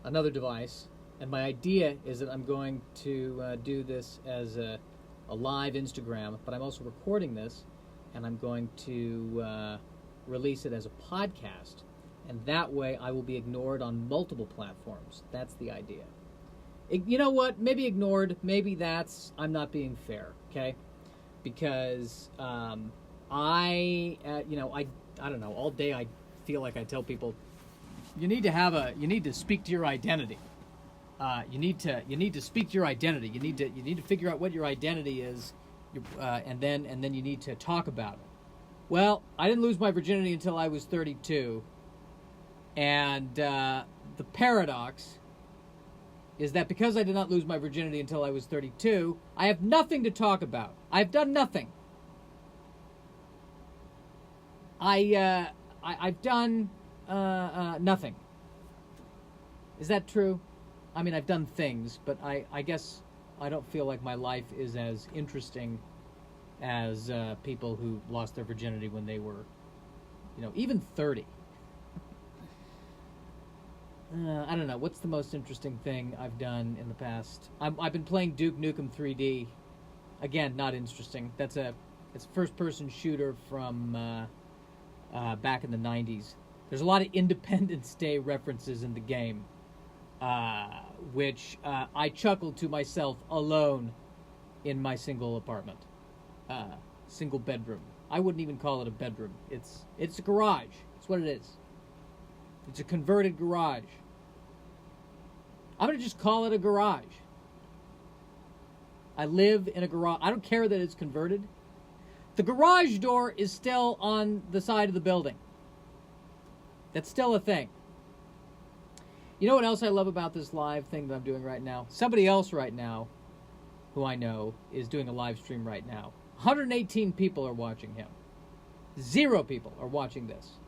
another device, and my idea is that I'm going to do this as a live Instagram, but I'm also recording this, and I'm going to release it as a podcast, and that way I will be ignored on multiple platforms. That's the idea. You know what? Maybe ignored. Maybe I'm not being fair. Okay, because I don't know. All day I feel like I tell people, you need to speak to your identity. You need to speak to your identity. You need to figure out what your identity is, and then you need to talk about it. Well, I didn't lose my virginity until I was 32, and the paradox is that because I did not lose my virginity until I was 32, I have nothing to talk about. I've done nothing. I've done nothing. Is that true? I mean, I've done things, but I guess I don't feel like my life is as interesting as people who lost their virginity when they were, even 30. I don't know. What's the most interesting thing I've done in the past? I've been playing Duke Nukem 3D. Again, not interesting. It's a first-person shooter from back in the 90s. There's a lot of Independence Day references in the game, which I chuckled to myself alone in my single apartment, single bedroom. I wouldn't even call it a bedroom. It's a garage. That's what it is. It's a converted garage. I'm going to just call it a garage. I live in a garage. I don't care that it's converted. The garage door is still on the side of the building. That's still a thing. You know what else I love about this live thing that I'm doing right now? Somebody else right now, who I know, is doing a live stream right now. 118 people are watching him. 0 people are watching this.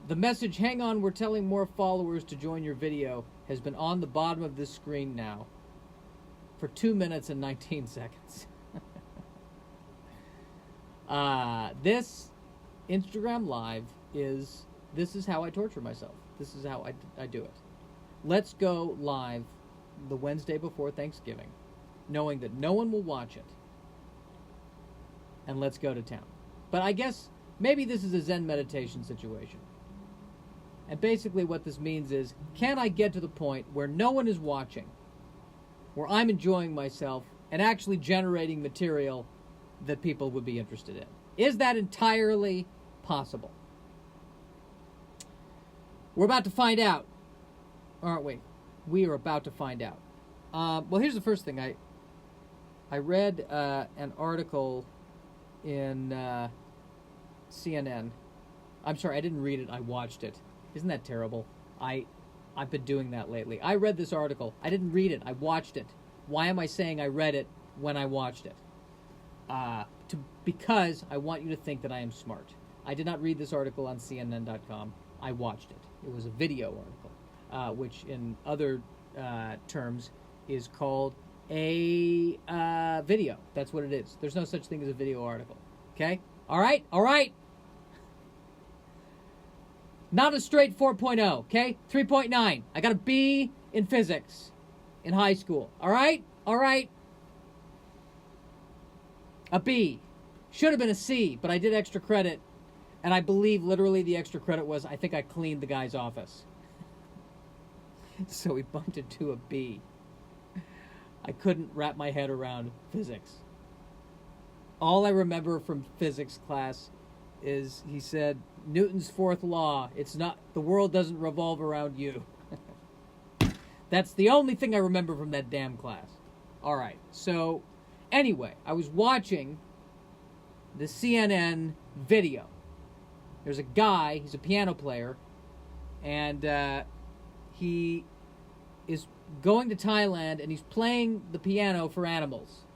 The message, hang on, we're telling more followers to join your video, has been on the bottom of this screen now for 2 minutes and 19 seconds. This Instagram Live this is how I torture myself. This is how I do it. Let's go live the Wednesday before Thanksgiving, knowing that no one will watch it. And let's go to town. But I guess maybe this is a Zen meditation situation. And basically what this means is, can I get to the point where no one is watching, where I'm enjoying myself and actually generating material that people would be interested in? Is that entirely possible? We're about to find out, aren't we? We are about to find out. Well, here's the first thing. I read an article in CNN. I'm sorry, I didn't read it. I watched it. Isn't that terrible? I've been doing that lately. I read this article. I didn't read it. I watched it. Why am I saying I read it when I watched it? Because I want you to think that I am smart. I did not read this article on CNN.com. I watched it. It was a video article, which in other terms is called a video. That's what it is. There's no such thing as a video article. Okay? All right? All right? Not a straight 4.0, okay? 3.9. I got a B in physics in high school. All right? All right? A B. Should have been a C, but I did extra credit, and I believe literally the extra credit was I think I cleaned the guy's office. So we bumped it to a B. I couldn't wrap my head around physics. All I remember from physics class is he said, Newton's fourth law, the world doesn't revolve around you. That's the only thing I remember from that damn class. All right, so anyway, I was watching the CNN video. There's a guy, he's a piano player, and he is going to Thailand, and he's playing the piano for animals.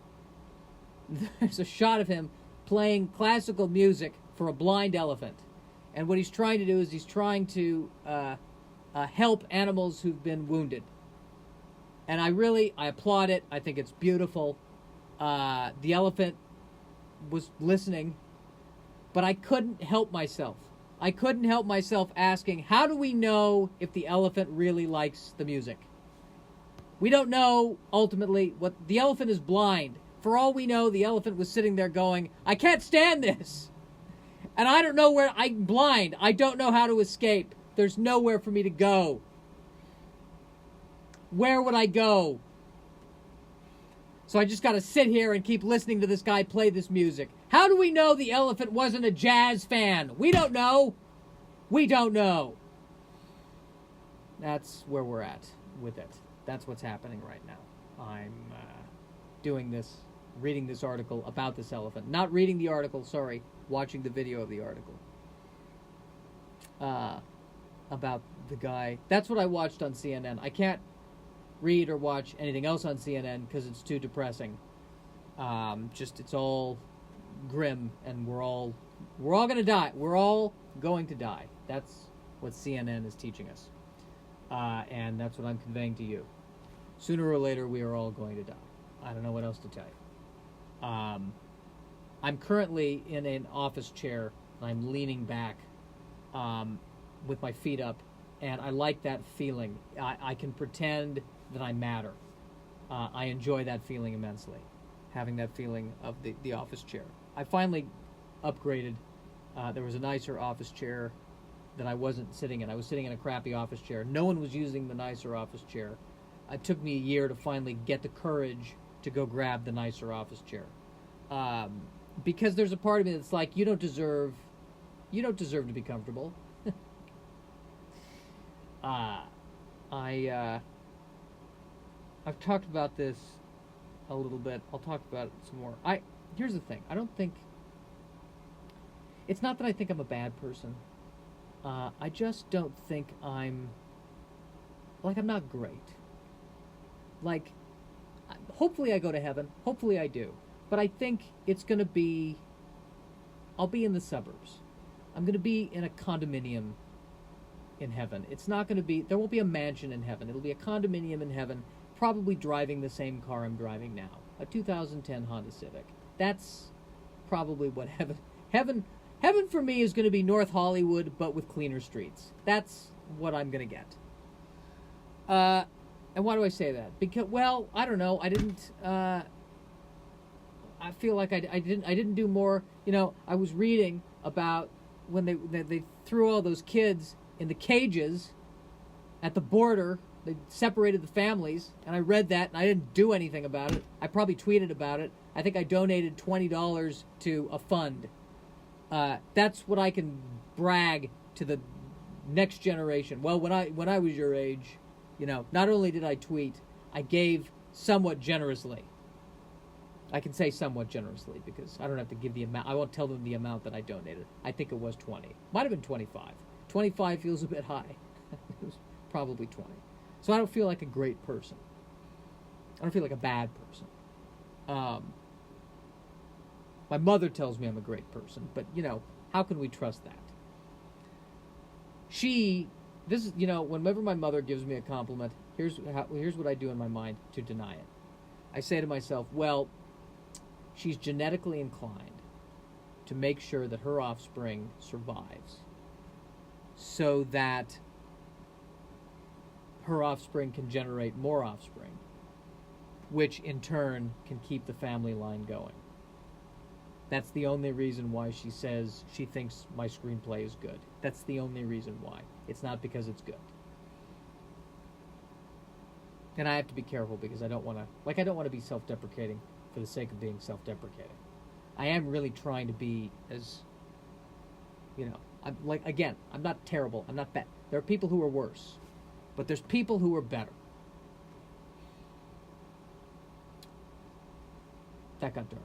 There's a shot of him playing classical music for a blind elephant. And what he's trying to do is he's trying to help animals who've been wounded. And I applaud it. I think it's beautiful. The elephant was listening, but I couldn't help myself. I couldn't help myself asking, how do we know if the elephant really likes the music? We don't know, ultimately, what the elephant is blind. For all we know, the elephant was sitting there going, I can't stand this. And I don't know where, I'm blind. I don't know how to escape. There's nowhere for me to go. Where would I go? So I just got to sit here and keep listening to this guy play this music. How do we know the elephant wasn't a jazz fan? We don't know. We don't know. That's where we're at with it. That's what's happening right now. I'm doing this, reading this article about this elephant. Not reading the article, sorry, watching the video of the article. About the guy. That's what I watched on CNN. I can't read or watch anything else on CNN because it's too depressing. It's all grim, and we're all going to die. We're all going to die. That's what CNN is teaching us. And that's what I'm conveying to you. Sooner or later, we are all going to die. I don't know what else to tell you. I'm currently in an office chair, and I'm leaning back with my feet up, and I like that feeling. I can pretend that I matter. I enjoy that feeling immensely, having that feeling of the office chair. I finally upgraded. There was a nicer office chair that I wasn't sitting in. I was sitting in a crappy office chair. No one was using the nicer office chair. It took me a year to finally get the courage to go grab the nicer office chair. Because there's a part of me that's like, you don't deserve to be comfortable. I've talked about this a little bit. I'll talk about it some more. Here's the thing. It's not that I think I'm a bad person. I just don't think I'm not great. Hopefully I go to heaven. Hopefully I do. But I think it's going to be, I'll be in the suburbs. I'm going to be in a condominium in heaven. It's not going to be, there won't be a mansion in heaven. It'll be a condominium in heaven, probably driving the same car I'm driving now. A 2010 Honda Civic. That's probably what heaven for me is going to be North Hollywood, but with cleaner streets. That's what I'm going to get. And why do I say that? Because, well, I don't know. I didn't. I feel like I didn't do more. I was reading about when they threw all those kids in the cages at the border. They separated the families, and I read that, and I didn't do anything about it. I probably tweeted about it. I think I donated $20 to a fund. That's what I can brag to the next generation. Well, when I was your age, not only did I tweet, I gave somewhat generously. I can say somewhat generously because I don't have to give the amount. I won't tell them the amount that I donated. I think it was 20. Might have been 25. 25 feels a bit high. It was probably 20. So I don't feel like a great person. I don't feel like a bad person. My mother tells me I'm a great person, but, how can we trust that? Whenever my mother gives me a compliment, here's what I do in my mind to deny it. I say to myself, well, she's genetically inclined to make sure that her offspring survives so that her offspring can generate more offspring, which in turn can keep the family line going. That's the only reason why she says she thinks my screenplay is good. That's the only reason why. It's not because it's good. And I have to be careful because I don't want to be self-deprecating for the sake of being self-deprecating. I am really trying to be as, I'm not terrible. I'm not bad. There are people who are worse. But there's people who are better. That got dark.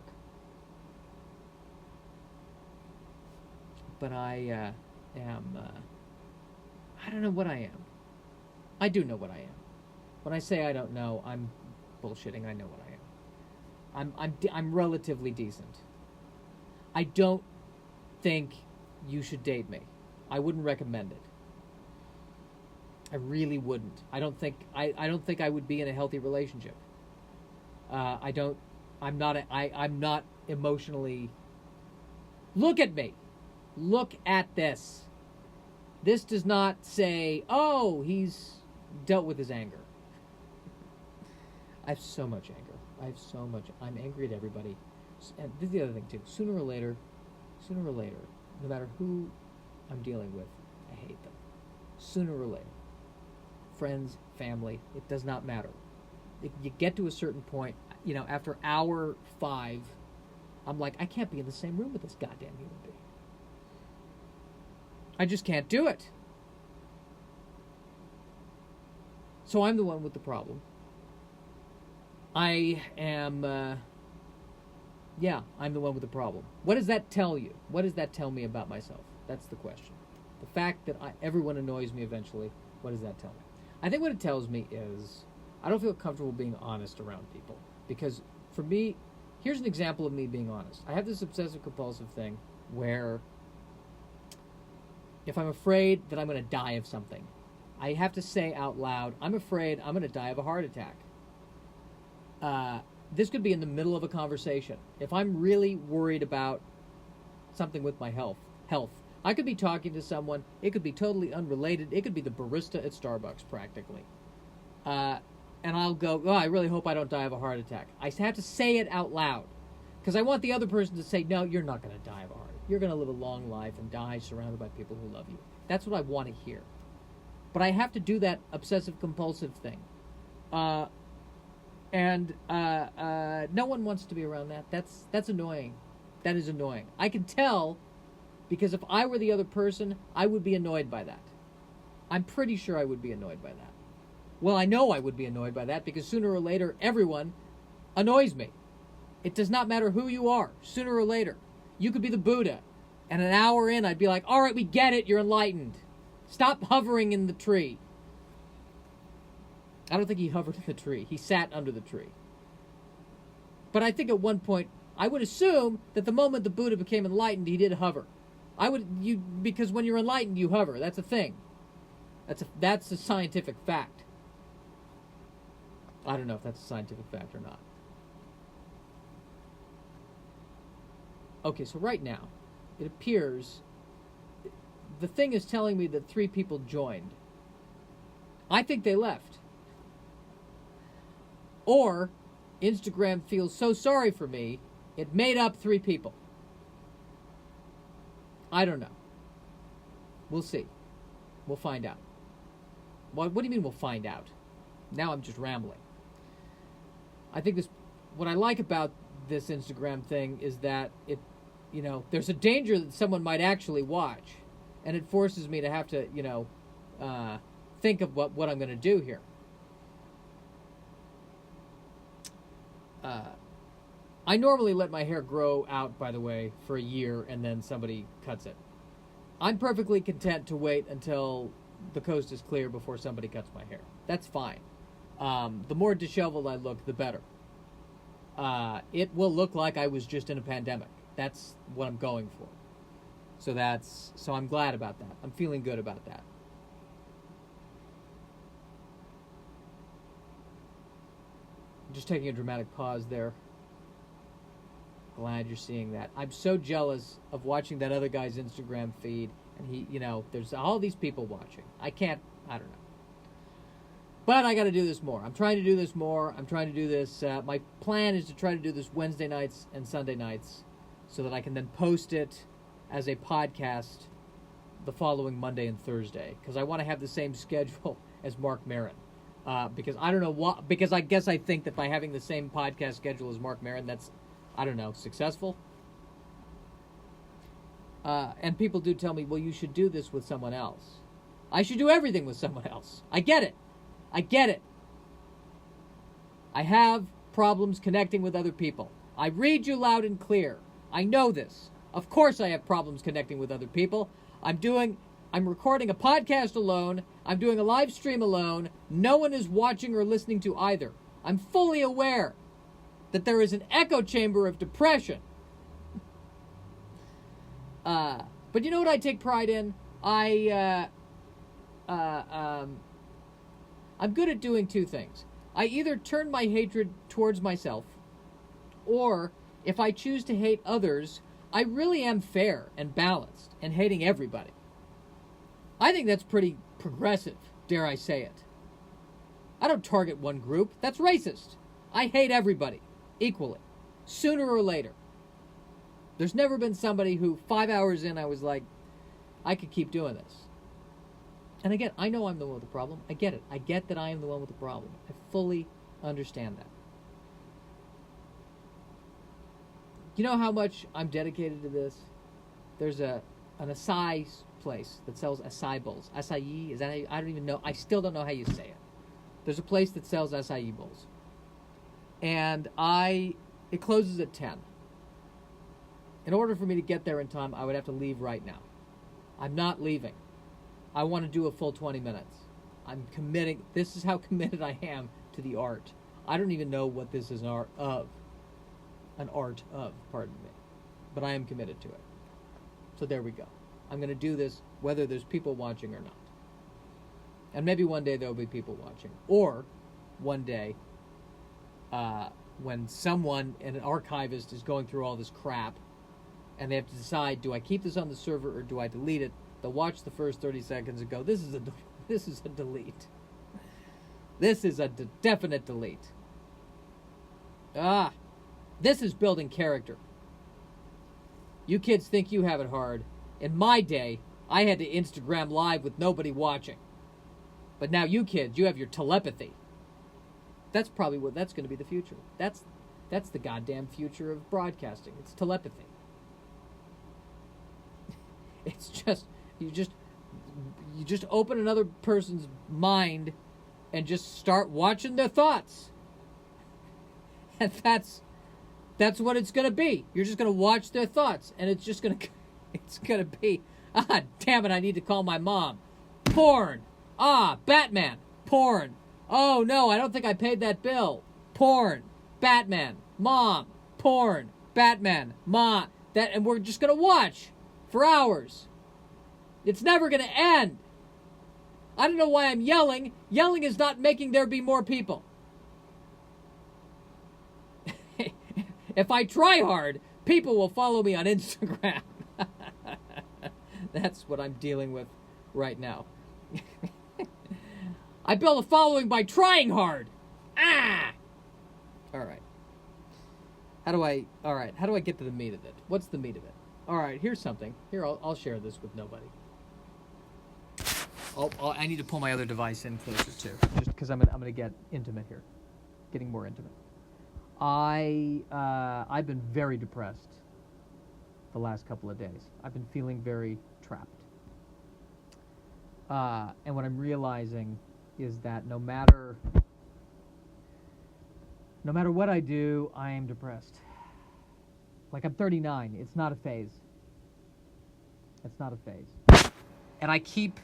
But I am, I don't know what I am. I do know what I am. When I say I don't know, I'm bullshitting. I know what I am. I'm relatively decent. I don't think you should date me. I wouldn't recommend it. I really wouldn't. I don't think I would be in a healthy relationship. I'm not emotionally. Look at me. Look at this. This does not say, oh, he's dealt with his anger. I have so much anger. I'm angry at everybody. And this is the other thing, too. Sooner or later, no matter who I'm dealing with, I hate them. Sooner or later. Friends, family, it does not matter. If you get to a certain point, after hour 5, I'm like, I can't be in the same room with this goddamn human being. I just can't do it. So I'm the one with the problem. I'm the one with the problem. What does that tell you? What does that tell me about myself? That's the question. The fact that everyone annoys me eventually, what does that tell me? I think what it tells me is I don't feel comfortable being honest around people. Because for me, here's an example of me being honest. I have this obsessive-compulsive thing where if I'm afraid that I'm going to die of something, I have to say out loud, I'm afraid I'm going to die of a heart attack. This could be in the middle of a conversation. If I'm really worried about something with my health, I could be talking to someone. It could be totally unrelated. It could be the barista at Starbucks, practically. And I'll go, I really hope I don't die of a heart attack. I have to say it out loud because I want the other person to say, no, you're not going to die of a heart attack. You're going to live a long life and die surrounded by people who love you. That's what I want to hear. But I have to do that obsessive-compulsive thing. And no one wants to be around that. That's annoying. That is annoying. I can tell because if I were the other person, I would be annoyed by that. I'm pretty sure I would be annoyed by that. Well, I know I would be annoyed by that because sooner or later, everyone annoys me. It does not matter who you are. Sooner or later, you could be the Buddha. And an hour in, I'd be like, all right, we get it. You're enlightened. Stop hovering in the tree. I don't think he hovered in the tree. He sat under the tree. But I think at one point, I would assume that the moment the Buddha became enlightened, he did hover. Because when you're enlightened, you hover. That's a thing. That's a scientific fact. I don't know if that's a scientific fact or not. Okay, so right now, it appears the thing is telling me that 3 people joined. I think they left. Or Instagram feels so sorry for me, it made up 3 people. I don't know. We'll see. We'll find out. What do you mean we'll find out? Now I'm just rambling. I think what I like about this Instagram thing is that there's a danger that someone might actually watch, and it forces me to have to, think of what I'm going to do here. I normally let my hair grow out, by the way, for a year, and then somebody cuts it. I'm perfectly content to wait until the coast is clear before somebody cuts my hair. That's fine. The more disheveled I look, the better. It will look like I was just in a pandemic. That's what I'm going for. So I'm glad about that. I'm feeling good about that. Just taking a dramatic pause there. Glad you're seeing that. I'm so jealous of watching that other guy's Instagram feed, and there's all these people watching. I don't know. But I got to do this more. I'm trying to do this more. I'm trying to do this. My plan is to try to do this Wednesday nights and Sunday nights so that I can then post it as a podcast the following Monday and Thursday, because I want to have the same schedule as Mark Maron. Because I don't know what. Because I guess I think that by having the same podcast schedule as Mark Maron, that's, I don't know, successful. And people do tell me, well, you should do this with someone else. I should do everything with someone else. I get it. I have problems connecting with other people. I read you loud and clear. I know this. Of course I have problems connecting with other people. I'm recording a podcast alone. I'm doing a live stream alone. No one is watching or listening to either. I'm fully aware that there is an echo chamber of depression. But you know what I take pride in? I'm good at doing 2 things. I either turn my hatred towards myself, or if I choose to hate others, I really am fair and balanced and hating everybody. I think that's pretty progressive, dare I say it. I don't target one group. That's racist. I hate everybody equally, sooner or later. There's never been somebody who 5 hours in I was like, I could keep doing this. And again, I know I'm the one with the problem. I get it. I get that I am the one with the problem. I fully understand that. You know how much I'm dedicated to this? There's an acai place that sells acai bowls. Acai, is that how you, I don't even know. I still don't know how you say it. There's a place that sells acai bowls. And it closes at 10. In order for me to get there in time, I would have to leave right now. I'm not leaving. I want to do a full 20 minutes. I'm committing. This is how committed I am to the art. I don't even know what this is an art of, pardon me. But I am committed to it. So there we go. I'm going to do this whether there's people watching or not. And maybe one day there'll be people watching. Or one day, when someone, an archivist, is going through all this crap, and they have to decide, do I keep this on the server or do I delete it? They'll watch the first 30 seconds and go, this is a delete. This is a definite delete. This is building character. You kids think you have it hard. In my day, I had to Instagram live with nobody watching. But now you kids, you have your telepathy. That's probably that's going to be the future. That's the goddamn future of broadcasting. It's telepathy. It's just you just open another person's mind and just start watching their thoughts. And that's what it's going to be. You're just going to watch their thoughts, and it's going to be, damn it, I need to call my mom. Porn. Batman. Porn. Oh, no, I don't think I paid that bill. Porn. Batman. Mom. Porn. Batman. Ma. And we're just going to watch for hours. It's never going to end. I don't know why I'm yelling. Yelling is not making there be more people. If I try hard, people will follow me on Instagram. That's what I'm dealing with right now. I build a following by trying hard. All right. How do I get to the meat of it? What's the meat of it? All right, here's something. Here, I'll share this with nobody. I need to pull my other device in closer too, just because I'm gonna get intimate here, getting more intimate. I've been very depressed the last couple of days. I've been feeling very trapped. And what I'm realizing is that no matter what I do, I am depressed. Like, I'm 39. It's not a phase. It's not a phase. And I keep...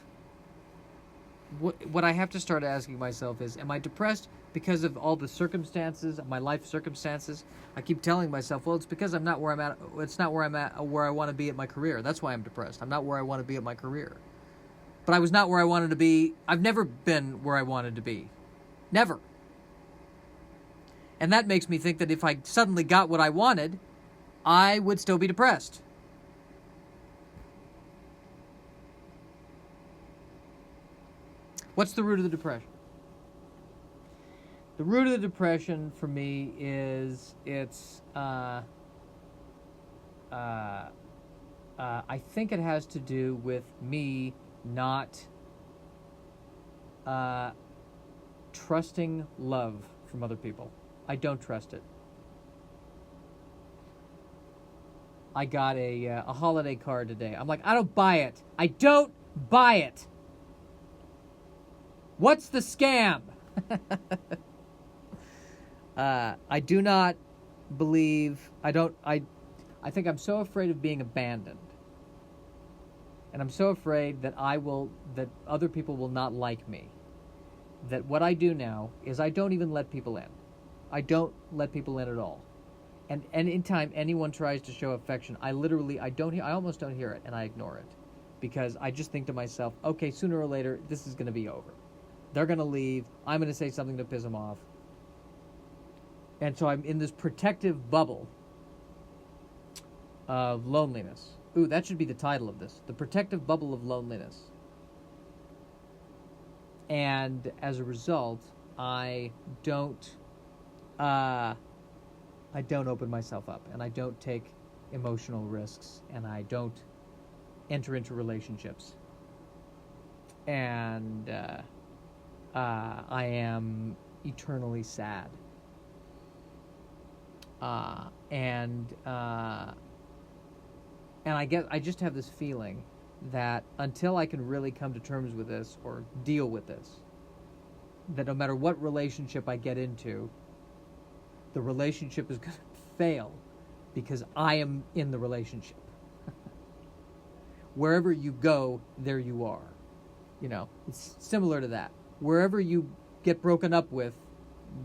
What I have to start asking myself is, am I depressed because of all the circumstances, my life circumstances? I keep telling myself, well, it's because I'm not where I'm at. It's not where I'm at, where I want to be at my career. That's why I'm depressed. I'm not where I want to be at my career. But I was not where I wanted to be. I've never been where I wanted to be. Never. And that makes me think that if I suddenly got what I wanted, I would still be depressed. What's the root of the depression? The root of the depression for me is I think it has to do with me not trusting love from other people. I don't trust it. I got a holiday card today. I'm like, I don't buy it. I don't buy it. What's the scam? I do not believe, I think I'm so afraid of being abandoned. And I'm so afraid that that other people will not like me. That what I do now is I don't even let people in. I don't let people in at all. And anytime anyone tries to show affection, I almost don't hear it, and I ignore it. Because I just think to myself, okay, sooner or later, this is going to be over. They're going to leave. I'm going to say something to piss them off. And so I'm in this protective bubble of loneliness. Ooh, that should be the title of this. The protective bubble of loneliness. And as a result, I don't open myself up, and I don't take emotional risks, and I don't enter into relationships. And I am eternally sad. And I just have this feeling that until I can really come to terms with this or deal with this, that no matter what relationship I get into, the relationship is going to fail because I am in the relationship. Wherever you go, there you are. You know, it's similar to that. Wherever you get broken up with,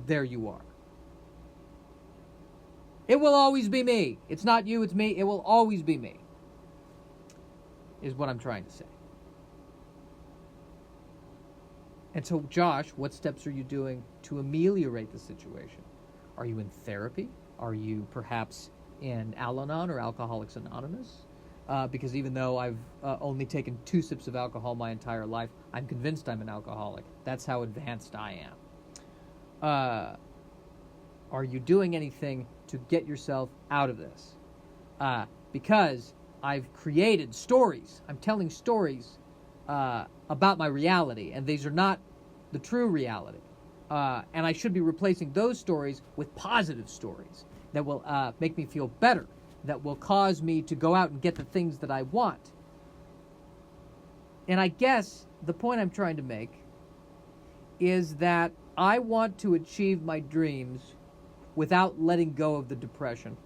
there you are. It will always be me. It's not you, it's me. It will always be me, is what I'm trying to say. And so, Josh, what steps are you doing to ameliorate the situation? Are you in therapy? Are you perhaps in Al-Anon or Alcoholics Anonymous? Because even though I've only taken 2 sips of alcohol my entire life, I'm convinced I'm an alcoholic. That's how advanced I am. Are you doing anything to get yourself out of this? Because I've created stories. I'm telling stories about my reality, and these are not the true reality. And I should be replacing those stories with positive stories that will make me feel better, that will cause me to go out and get the things that I want. And I guess the point I'm trying to make is that I want to achieve my dreams without letting go of the depression.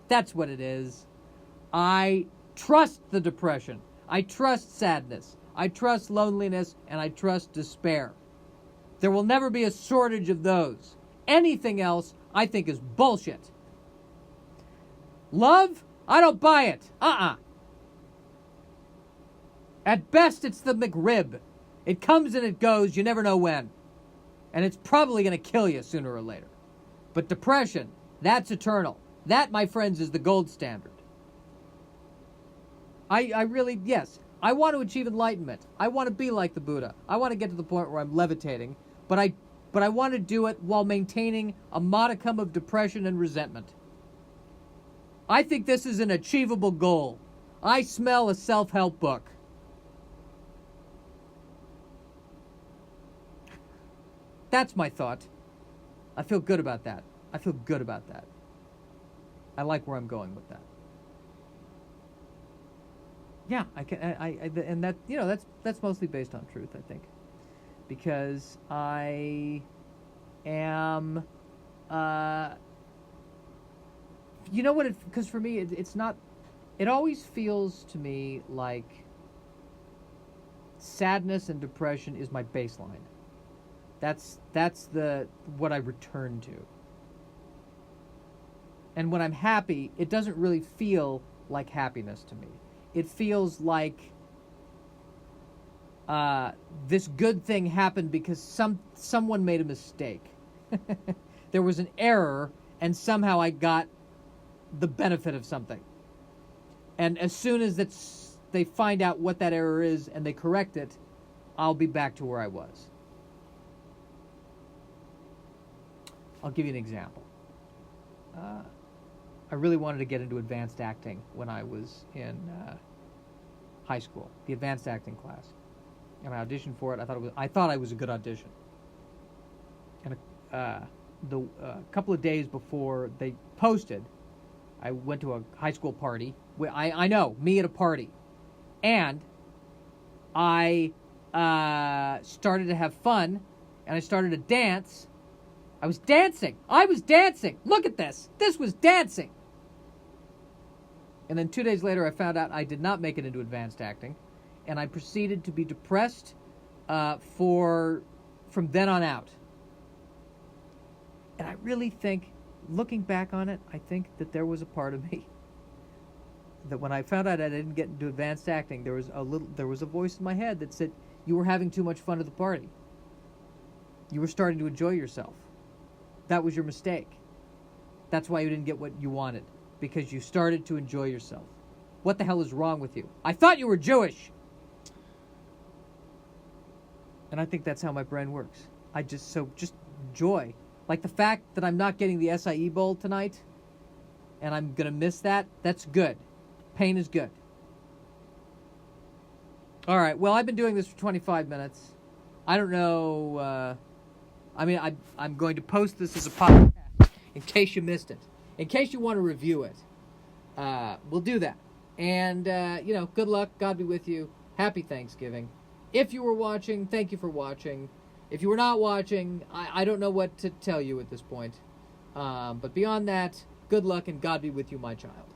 That's what it is. I trust the depression. I trust sadness. I trust loneliness, and I trust despair. There will never be a shortage of those. Anything else, I think, is bullshit. Love? I don't buy it. At best, it's the McRib. It comes and it goes, you never know when. And it's probably going to kill you sooner or later. But depression, that's eternal. That, my friends, is the gold standard. I really, yes, I want to achieve enlightenment. I want to be like the Buddha. I want to get to the point where I'm levitating, but I want to do it while maintaining a modicum of depression and resentment. I think this is an achievable goal. I smell a self-help book. That's my thought. I feel good about that. I like where I'm going with that. Yeah, and that, you know, that's mostly based on truth, I think, because I am, you know what? Because for me, it's not. It always feels to me like sadness and depression is my baseline. That's what I return to. And when I'm happy, it doesn't really feel like happiness to me. It feels like this good thing happened because someone made a mistake. There was an error, and somehow I got the benefit of something. And as soon as they find out what that error is and they correct it, I'll be back to where I was. I'll give you an example. I really wanted to get into advanced acting when I was in high school, the advanced acting class, and I auditioned for it. I thought I was a good audition. And a couple of days before they posted, I went to a high school party. I know, me at a party, and I started to have fun, and I started to dance. I was dancing. Look at this. This was dancing. And then 2 days later, I found out I did not make it into advanced acting, and I proceeded to be depressed from then on out. And I really think, looking back on it, I think that there was a part of me that when I found out I didn't get into advanced acting, there was a voice in my head that said, "You were having too much fun at the party. You were starting to enjoy yourself. That was your mistake. That's why you didn't get what you wanted, because you started to enjoy yourself. What the hell is wrong with you? I thought you were Jewish." And I think that's how my brain works. Just joy. Like the fact that I'm not getting the acai bowl tonight and I'm going to miss that, that's good. Pain is good. All right, well, I've been doing this for 25 minutes. I don't know. I'm going to post this as a podcast in case you missed it. In case you want to review it, we'll do that. And, good luck. God be with you. Happy Thanksgiving. If you were watching, thank you for watching. If you were not watching, I don't know what to tell you at this point. But beyond that, good luck and God be with you, my child.